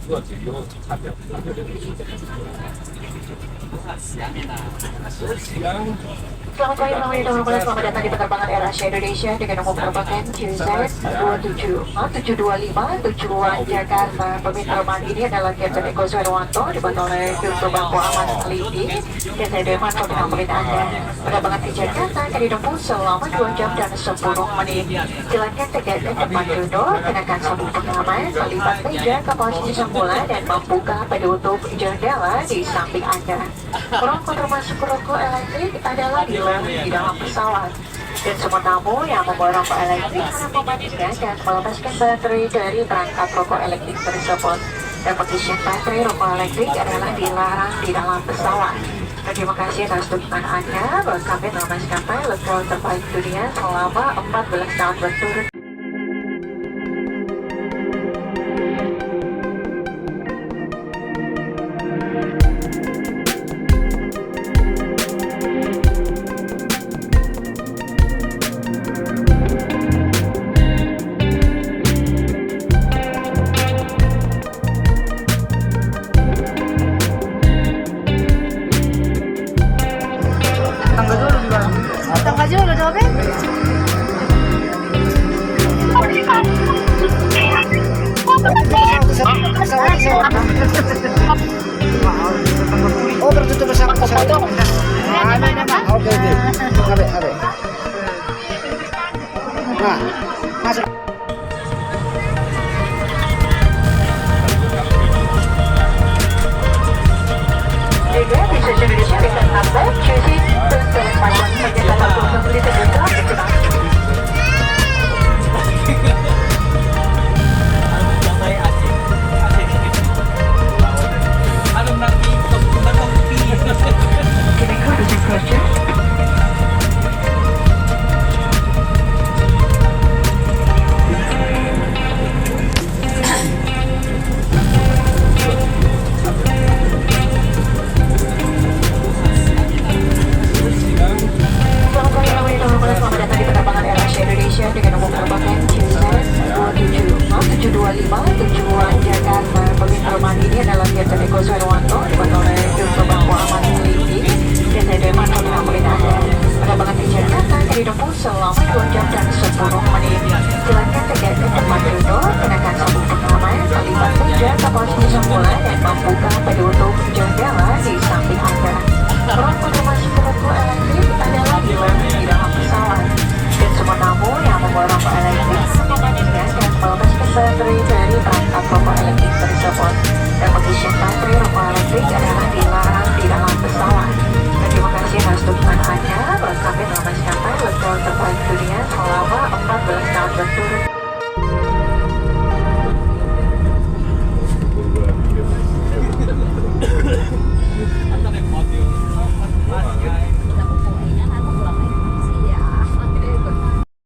Selamat pagi teman-teman, selamat datang di penerbangan AirAsia Indonesia dengan nomor penerbangan QZ275 tujuan Jakarta. Penerbangan ini adalah Captain Eko Swerwanto, dibantu oleh Kru Bangku Aman Meliti, dan saya Deman pemenang murid Anda. Penerbangan ke Jakarta akan ditempuh selama 2 jam dan 10 menit. Silakan tegak ke depan duduk, kenakan sabuk pengaman, melipat meja ke posisi semula dan membuka penutup jendela di samping Anda. Rokok termasuk rokok elektrik adalah di dalam pesawat. Dan semua tamu yang membawa rokok elektrik harus mematikan dan melepaskan baterai dari perangkat rokok elektrik tersebut. Dan pengisian baterai rokok elektrik adalah dilarang di dalam pesawat. Terima kasih atas dukungan Anda bahwa kami dalam maskapai legal terbaik dunia selama 14 tahun berturut. Tangga dulu udah jawabnya? Oh, tertutup bersama pesawat. Oke. Abe. Nah, masuk. Juga bisa Indonesia dengan number choosing to select my one perjalanan untuk membeli terjentral di Jepang. Can I go to the question? Selamat datang di penerbangan AirAsia Indonesia dengan nomor penerbangan QZ275 tujuan Jakarta. Penerbangan ini adalah Captain Eko Swerwanto, dibantu oleh Kru Bangku Aman Meliti, dan saya Deman pemenang murid Anda. Penerbangan ke Jakarta akan ditempuh selama 2 jam dan 10 menit. Silakan tegak ke depan duduk, kenakan sabuk pengaman, melipat meja ke posisi semula dan membuka penutup jendela di samping Anda. Rokok termasuk rokok elektrik adalah dilarang di dalam pesawat. Dan semua tamu yang membawa rokok elektrik harus mematikan dan melepaskan baterai dari perangkat rokok elektrik tersebut. Dan pengisian baterai rokok elektrik adalah dilarang di dalam pesawat. Terima kasih atas dukungan Anda bahwa kami dalam maskapai legal terbaik dunia selama 14 tahun berturut.